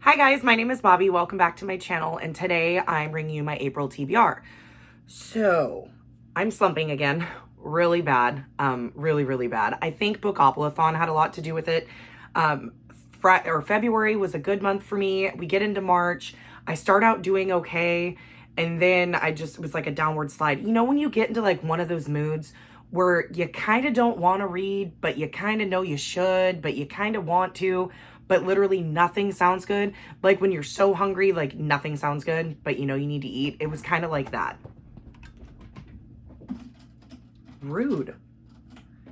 Hi guys, my name is Bobby. Welcome back to my channel, and today I'm bringing you my April TBR. So, I'm slumping again, really bad, really bad. I think Bookopoly-thon had a lot to do with it. February was a good month for me. We get into March, I start out doing okay, and then it was like a downward slide. You know when you get into like one of those moods where you kind of don't want to read, but you kind of know you should, but you kind of want to, but literally nothing sounds good. Like when you're so hungry, like nothing sounds good, but you know you need to eat. It was kind of like that. Rude.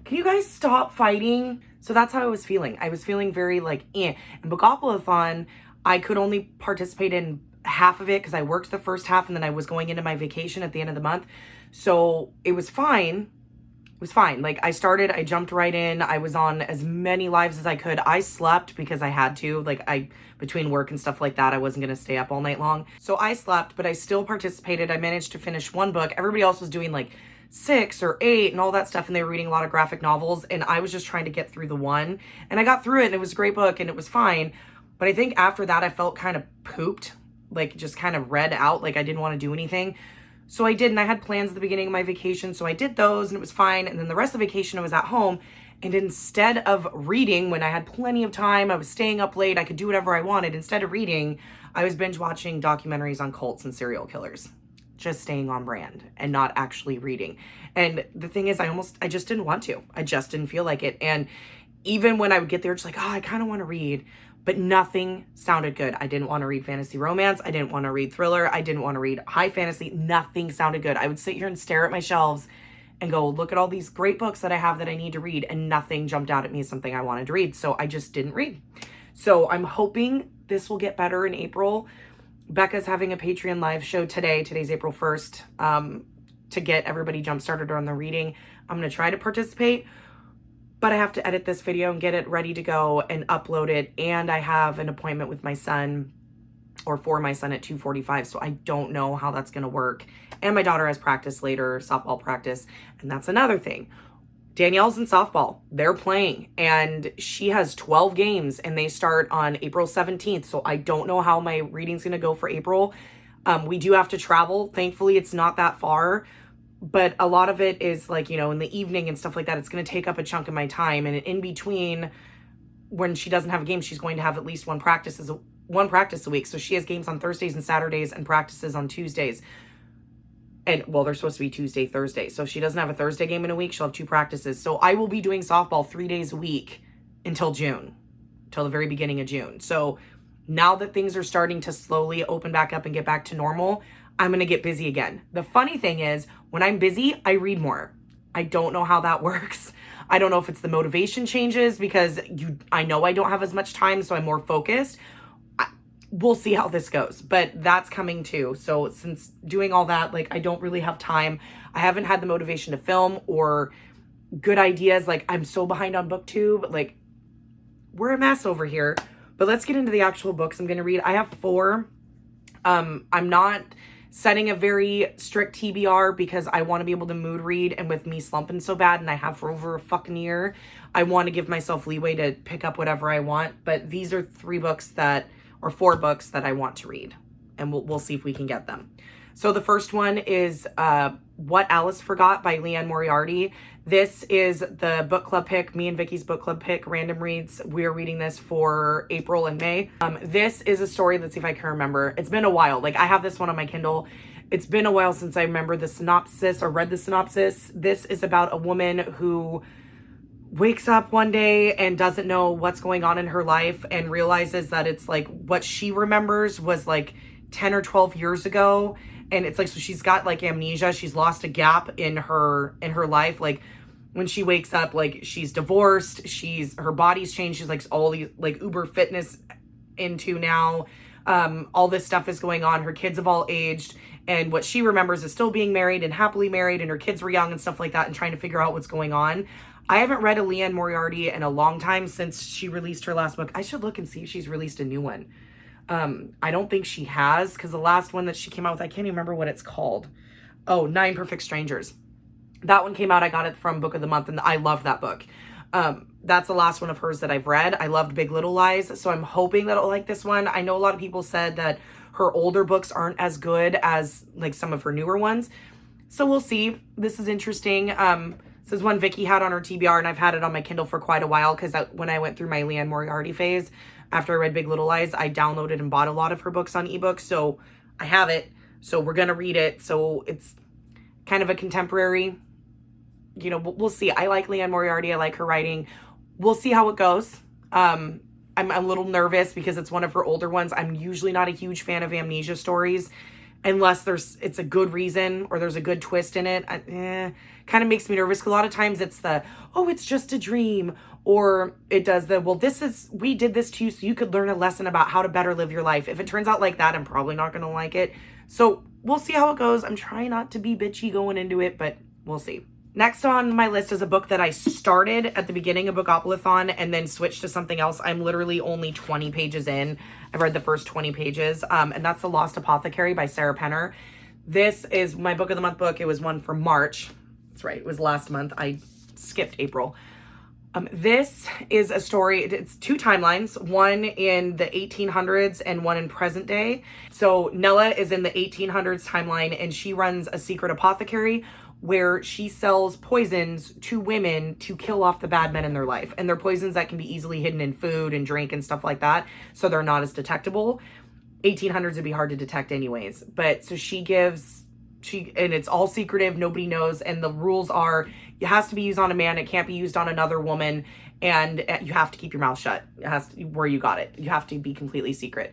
Can you guys stop fighting? So that's how I was feeling. I was feeling very like, eh. And Bookopoly-thon, I could only participate in half of it because I worked the first half and then I was going into my vacation at the end of the month. So it was fine. It was fine. Like I jumped right in. I was on as many lives as I could. I slept because I had to. Between work and stuff like that, I wasn't going to stay up all night long. So I slept, but I still participated. I managed to finish one book. Everybody else was doing like 6 or 8 and all that stuff, and they were reading a lot of graphic novels, and I was just trying to get through the one, and I got through it, and it was a great book, and it was fine. But I think after that, I felt kind of pooped, like just kind of read out, like I didn't want to do anything. So I did, and I had plans at the beginning of my vacation, so I did those, and it was fine. And then the rest of the vacation, I was at home, and instead of reading, when I had plenty of time, I was staying up late, I could do whatever I wanted. Instead of reading, I was binge watching documentaries on cults and serial killers. Just staying on brand and not actually reading. And the thing is, I just didn't want to. I just didn't feel like it. And even when I would get there, it's like, oh, I kind of want to read, but nothing sounded good. I didn't want to read fantasy romance. I didn't want to read thriller. I didn't want to read high fantasy. Nothing sounded good. I would sit here and stare at my shelves and go, look at all these great books that I have that I need to read, and nothing jumped out at me as something I wanted to read. So I just didn't read. So I'm hoping this will get better in April. Becca's having a Patreon live show today. Today's April 1st, to get everybody jump started on the reading. I'm going to try to participate, but I have to edit this video and get it ready to go and upload it. And I have an appointment with my son, or for my son, at 2:45. So I don't know how that's going to work. And my daughter has practice later, softball practice. And that's another thing. Danielle's in softball. They're playing, and she has 12 games, and they start on April 17th. So I don't know how my reading's going to go for April. We do have to travel. Thankfully, it's not that far, but a lot of it is like, you know, in the evening and stuff like that. It's going to take up a chunk of my time. And in between, when she doesn't have a game, she's going to have at least one practice a week. So she has games on Thursdays and Saturdays and practices on Tuesdays. And, well, they're supposed to be Tuesday, Thursday. So if she doesn't have a Thursday game in a week, she'll have 2 practices. So I will be doing softball 3 days a week until June, till the very beginning of June. So now that things are starting to slowly open back up and get back to normal, I'm going to get busy again. The funny thing is, when I'm busy, I read more. I don't know how that works. I don't know if it's the motivation changes because I know I don't have as much time, so I'm more focused. We'll see how this goes, but that's coming too. So since doing all that, like I don't really have time. I haven't had the motivation to film or good ideas. Like I'm so behind on booktube. Like we're a mess over here, but let's get into the actual books I'm going to read. I have 4. I'm not setting a very strict TBR because I want to be able to mood read, and with me slumping so bad, and I have for over a fucking year, I want to give myself leeway to pick up whatever I want. But these are 4 books that I want to read, and we'll see if we can get them. So the first one is What Alice Forgot by Liane Moriarty. This is the book club pick, me and Vicky's book club pick, random reads. We're reading this for April and May. This is a story, let's see if I can remember. It's been a while. Like I have this one on my Kindle. It's been a while since I remember the synopsis or read the synopsis. This is about a woman who wakes up one day and doesn't know what's going on in her life and realizes that it's like what she remembers was like 10 or 12 years ago. And it's like, so she's got like amnesia. She's lost a gap in her life. Like when she wakes up, like she's divorced, her body's changed. She's like all these like uber fitness into now. All this stuff is going on. Her kids have all aged. And what she remembers is still being married and happily married, and her kids were young and stuff like that, and trying to figure out what's going on. I haven't read a Liane Moriarty in a long time since she released her last book. I should look and see if she's released a new one. I don't think she has, because the last one that she came out with, I can't even remember what it's called. Oh, 9 Perfect Strangers. That one came out. I got it from Book of the Month, and I loved that book. that's the last one of hers that I've read. I loved Big Little Lies, so I'm hoping that I'll like this one. I know a lot of people said that her older books aren't as good as like some of her newer ones. So we'll see. This is interesting. This is one Vicky had on her TBR, and I've had it on my Kindle for quite a while because when I went through my Leanne Moriarty phase, after I read Big Little Lies, I downloaded and bought a lot of her books on ebook. So I have it. So we're going to read it. So it's kind of a contemporary, you know, we'll see. I like Leanne Moriarty. I like her writing. We'll see how it goes. I'm a little nervous because it's one of her older ones. I'm usually not a huge fan of amnesia stories unless it's a good reason or there's a good twist in it. Kind of makes me nervous. A lot of times it's it's just a dream, or it does we did this to you so you could learn a lesson about how to better live your life. If it turns out like that, I'm probably not going to like it. So we'll see how it goes. I'm trying not to be bitchy going into it, but we'll see. Next on my list is a book that I started at the beginning of Bookopoly-thon and then switched to something else. I'm literally only 20 pages in. I've read the first 20 pages, and that's The Lost Apothecary by Sarah Penner. This is my book of the month book. It was one for March. That's right. It was last month. I skipped April. This is a story. It's two timelines, one in the 1800s and one in present day. So Nella is in the 1800s timeline, and she runs a secret apothecary where she sells poisons to women to kill off the bad men in their life. And they're poisons that can be easily hidden in food and drink and stuff like that. So they're not as detectable. 1800s would be hard to detect anyways. But so and it's all secretive. Nobody knows. And the rules are it has to be used on a man. It can't be used on another woman. And you have to keep your mouth shut. It has to be where you got it. You have to be completely secret.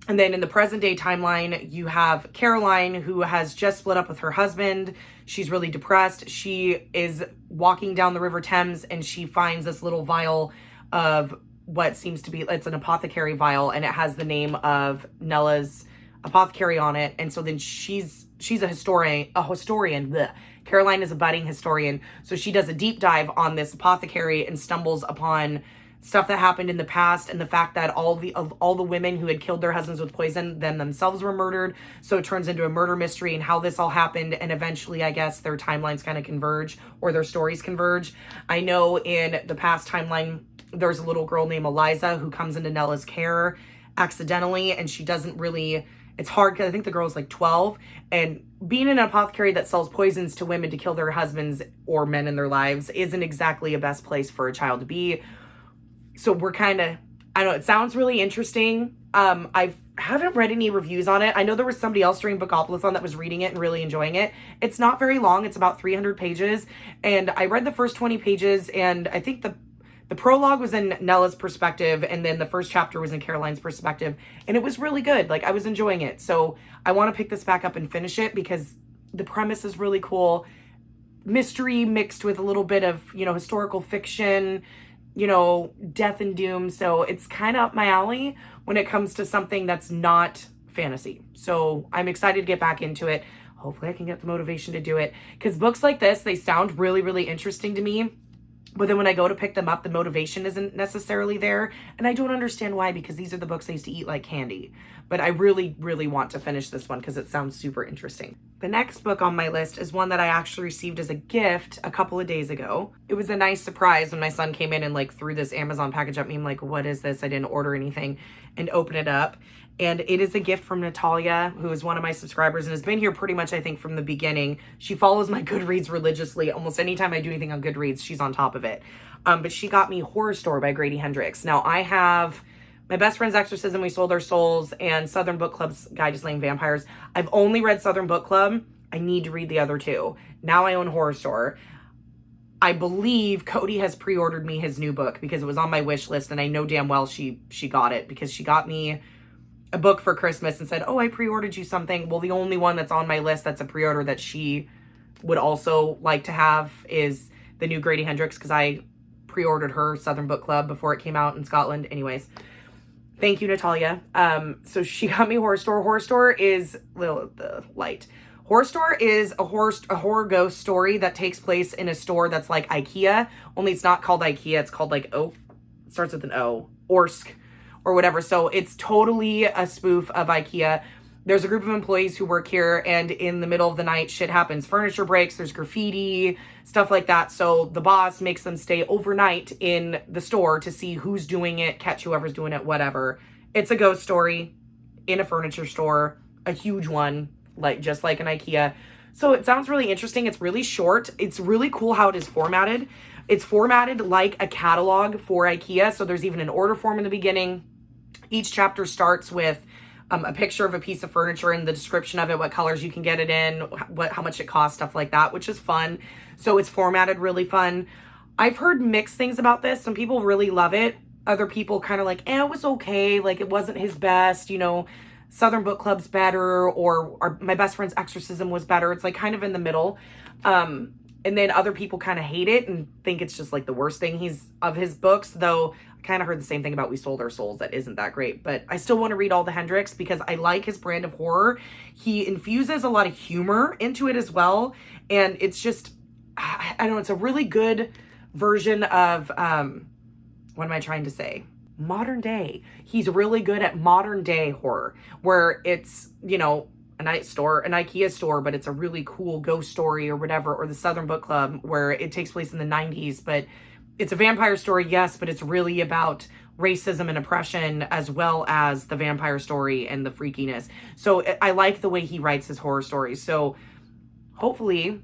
And then in the present day timeline, you have Caroline, who has just split up with her husband. She's really depressed. She is walking down the River Thames and she finds this little vial of what seems to be, it's an apothecary vial, and it has the name of Nella's apothecary on it. And so then she's a historian. Bleh. Caroline is a budding historian. So she does a deep dive on this apothecary and stumbles upon stuff that happened in the past, and the fact that all the women who had killed their husbands with poison themselves were murdered. So it turns into a murder mystery and how this all happened, and eventually I guess their timelines kind of converge, or their stories converge. I know in the past timeline there's a little girl named Eliza who comes into Nella's care accidentally, and she doesn't really, it's hard because I think the girl's like 12, and being an apothecary that sells poisons to women to kill their husbands or men in their lives isn't exactly a best place for a child to be. So we're kind of, I don't know, it sounds really interesting. I haven't read any reviews on it. I know there was somebody else during Bookopoly-thon that was reading it and really enjoying it. It's not very long. It's about 300 pages. And I read the first 20 pages, and I think the prologue was in Nella's perspective, and then the first chapter was in Caroline's perspective. And it was really good. Like, I was enjoying it. So I want to pick this back up and finish it because the premise is really cool. Mystery mixed with a little bit of, historical fiction, death and doom. So it's kind of up my alley when it comes to something that's not fantasy. So I'm excited to get back into it. Hopefully I can get the motivation to do it, because books like this, they sound really, really interesting to me. But then when I go to pick them up, the motivation isn't necessarily there. And I don't understand why, because these are the books I used to eat like candy. But I really, really want to finish this one because it sounds super interesting. The next book on my list is one that I actually received as a gift a couple of days ago. It was a nice surprise when my son came in and threw this Amazon package at me. I'm like, what is this? I didn't order anything, and open it up. And it is a gift from Natalia, who is one of my subscribers and has been here pretty much, I think, from the beginning. She follows my Goodreads religiously. Almost anytime I do anything on Goodreads, she's on top of it. But she got me Horror Store by Grady Hendrix. Now, I have My Best Friend's Exorcism, We Sold Our Souls, and Southern Book Club's Guide to Slaying Vampires. I've only read Southern Book Club. I need to read the other two. Now I own Horror Store. I believe Cody has pre-ordered me his new book because it was on my wish list, and I know damn well she got it because she got me a book for Christmas and said, oh, I pre-ordered you something. Well, the only one that's on my list that's a pre-order that she would also like to have is the new Grady Hendrix, because I pre-ordered her Southern Book Club before it came out in Scotland. Anyways, thank you, Natalia. So she got me Horror Store. Horror Store is the light. Horror Store is a horror ghost story that takes place in a store that's like IKEA, only it's not called IKEA. It's called it starts with an O, Orsk, or whatever. So it's totally a spoof of IKEA. there's a group of employees who work here, and in the middle of the night, shit happens. Furniture breaks, there's graffiti, stuff like that. So the boss makes them stay overnight in the store to see who's doing it, catch whoever's doing it, whatever. It's a ghost story in a furniture store, a huge one, like just like an IKEA. So it sounds really interesting. It's really short. It's really cool how it is formatted. It's formatted like a catalog for IKEA. So there's even an order form in the beginning. Each chapter starts with a picture of a piece of furniture and the description of it, what colors you can get it in, how much it costs, stuff like that, which is fun. So it's formatted really fun. I've heard mixed things about this. Some people really love it. Other people kind of like, it was okay. Like it wasn't his best, you know, Southern Book Club's better, or my best friend's Exorcism was better. It's like kind of in the middle. And then other people kind of hate it and think it's just like the worst thing of his books, though I kind of heard the same thing about We Sold Our Souls. That isn't that great, but I still want to read all the Hendricks because I like his brand of horror. He infuses a lot of humor into it as well. And it's just, I don't know, it's a really good version of, what am I trying to say? Modern day. He's really good at modern day horror where it's, you know, an IKEA store, but it's a really cool ghost story or whatever, or the Southern Book Club where it takes place in the 90s, but it's a vampire story, yes, but it's really about racism and oppression as well as the vampire story and the freakiness. So I like the way he writes his horror stories. So hopefully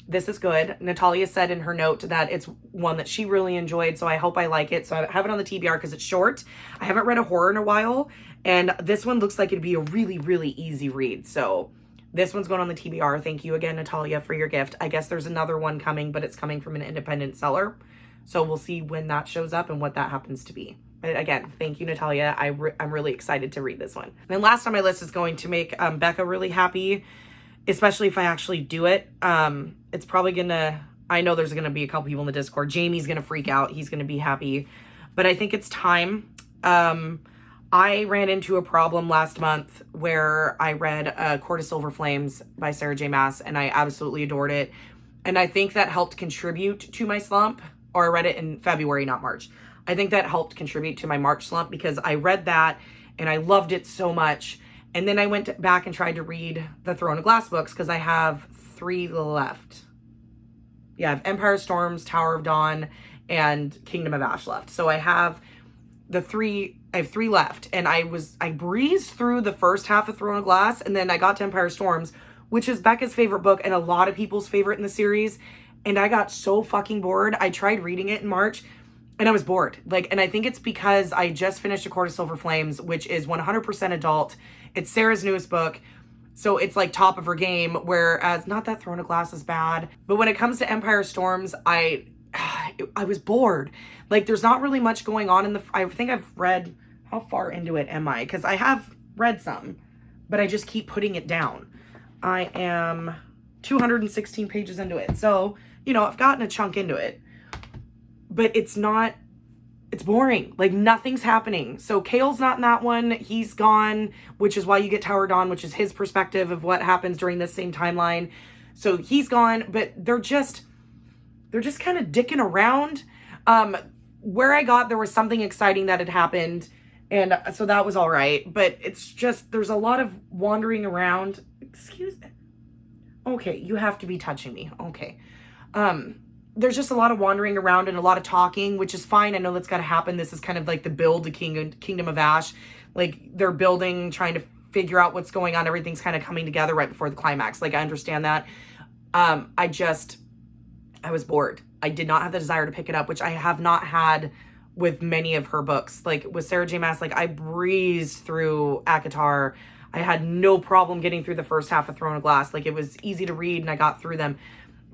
this is good. Natalia said in her note that it's one that she really enjoyed, so I hope I like it. So I have it on the TBR because it's short. I haven't read a horror in a while, and this one looks like it'd be a really, really easy read. So this one's going on the TBR. Thank you again, Natalia, for your gift. I guess there's another one coming, but it's coming from an independent seller. So we'll see when that shows up and what that happens to be. But again, thank you, Natalia. I'm really excited to read this one. And then last on my list is going to make Becca really happy, especially if I actually do it. It's probably gonna, I know there's gonna be a couple people in the Discord. Jamie's gonna freak out. He's gonna be happy. But I think it's time. I ran into a problem last month where I read Court of Silver Flames by Sarah J. Maas, and I absolutely adored it. And I think that helped contribute to my slump, or I read it in February, not March. I think that helped contribute to my March slump because I read that and I loved it so much. And then I went back and tried to read the Throne of Glass books because I have 3 left. Yeah, I have Empire Storms, Tower of Dawn, and Kingdom of Ash left. So I have I have 3 left. And I breezed through the first half of Throne of Glass, and then I got to Empire Storms, which is Becca's favorite book and a lot of people's favorite in the series. And I got so fucking bored. I tried reading it in March and I was bored. And I think it's because I just finished A Court of Silver Flames, which is 100% adult. It's Sarah's newest book. So it's like top of her game, whereas not that Throne of Glass is bad, but when it comes to Empire Storms, I was bored. There's not really much going on I think I've read, how far into it am I? Because I have read some, but I just keep putting it down. I am 216 pages into it. So, you know, I've gotten a chunk into it, but it's boring. Nothing's happening. So Kale's not in that one. He's gone, which is why you get Tower Dawn, which is his perspective of what happens during this same timeline. So he's gone, but they're just kind of dicking around. Where I got, there was something exciting that had happened. And so that was all right. But it's just, there's a lot of wandering around. Excuse me. Okay, you have to be touching me. Okay. There's just a lot of wandering around and a lot of talking, which is fine. I know that's got to happen. This is kind of like the build to Kingdom of Ash. They're building, trying to figure out what's going on. Everything's kind of coming together right before the climax. I understand that. I was bored. I did not have the desire to pick it up, which I have not had with many of her books. With Sarah J. Maas, I breezed through ACOTAR. I had no problem getting through the first half of Throne of Glass. It was easy to read and I got through them.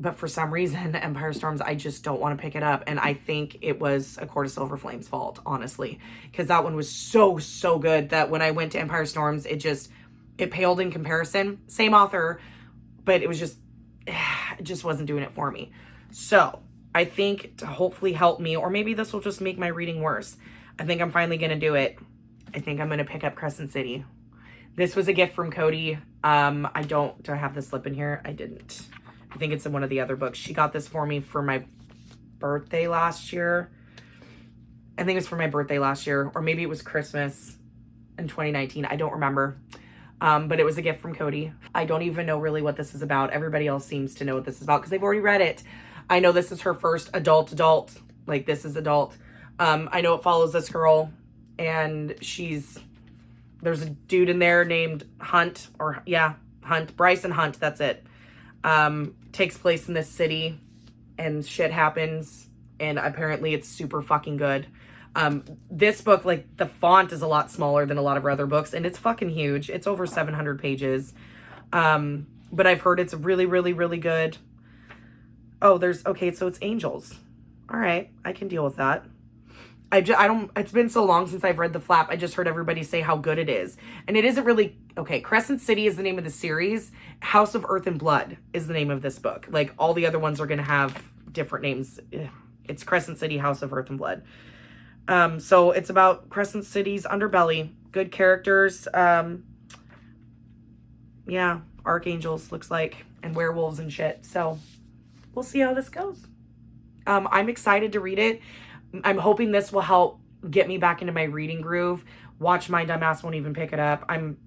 But for some reason, Empire Storms, I just don't want to pick it up. And I think it was A Court of Silver Flames' fault, honestly. Because that one was so, so good that when I went to Empire Storms, it paled in comparison. Same author, but it just wasn't doing it for me. So I think to hopefully help me, or maybe this will just make my reading worse, I think I'm finally going to do it. I think I'm going to pick up Crescent City. This was a gift from Cody. Do I have the slip in here? I didn't. I think it's in one of the other books. She got this for me for my birthday last year. I think it was for my birthday last year, or maybe it was Christmas in 2019. I don't remember. But it was a gift from Cody. I don't even know really what this is about. Everybody else seems to know what this is about because they've already read it. I know this is her first adult. Like, this is adult. I know it follows this girl, and there's a dude in there named Hunt, Bryson Hunt, that's it. Takes place in this city, and shit happens, and apparently it's super fucking good. This book, like, the font is a lot smaller than a lot of her other books, and it's fucking huge. It's over 700 pages. But I've heard it's really, really, really good. Oh, okay, so it's angels. All right, I can deal with that. It's been so long since I've read The Flap. I just heard everybody say how good it is. And it isn't really, okay, Crescent City is the name of the series. House of Earth and Blood is the name of this book. Like, all the other ones are going to have different names. It's Crescent City, House of Earth and Blood. So it's about Crescent City's underbelly. Good characters. Yeah, archangels, looks like, and werewolves and shit. So we'll see how this goes. I'm excited to read it. I'm hoping this will help get me back into my reading groove. Watch My Dumbass won't even pick it up. I'm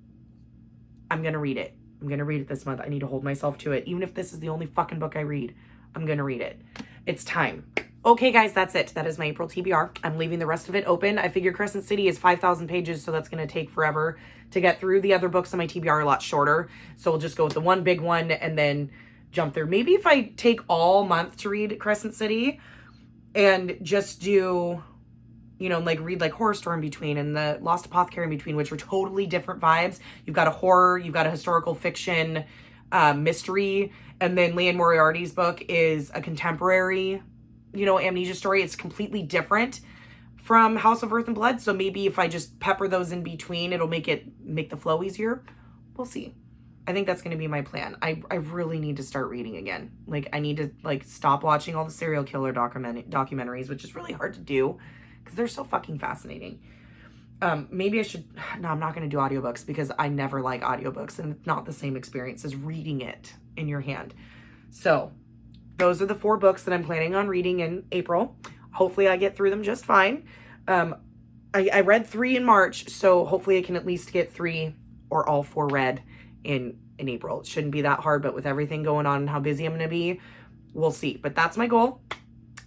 going to read it. I'm going to read it this month. I need to hold myself to it. Even if this is the only fucking book I read, I'm going to read it. It's time. Okay, guys, that's it. That is my April TBR. I'm leaving the rest of it open. I figure Crescent City is 5,000 pages, so that's going to take forever to get through. The other books on my TBR are a lot shorter, so we'll just go with the one big one and then jump through. Maybe if I take all month to read Crescent City and just do, you know, like read like Horror Store in between and the Lost Apothecary in between, which are totally different vibes. You've got a horror, you've got a historical fiction, mystery, and then Leanne Moriarty's book is a contemporary, you know, amnesia story. It's completely different from House of Earth and Blood. So maybe if I just pepper those in between, it'll make the flow easier. We'll see. I think that's going to be my plan. I really need to start reading again. Like, I need to, like, stop watching all the serial killer documentaries, which is really hard to do because they're so fucking fascinating. Maybe I should, no, I'm not going to do audiobooks because I never like audiobooks and it's not the same experience as reading it in your hand. So those are the 4 books that I'm planning on reading in April. Hopefully I get through them just fine. I read 3 in March, so hopefully I can at least get 3 or all 4 read in April. It shouldn't be that hard, but with everything going on and how busy I'm going to be, we'll see. But that's my goal.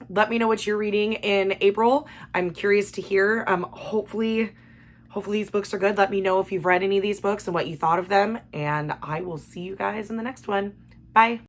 Let me know what you're reading in April. I'm curious to hear. Hopefully these books are good. Let me know if you've read any of these books and what you thought of them. And I will see you guys in the next one. Bye.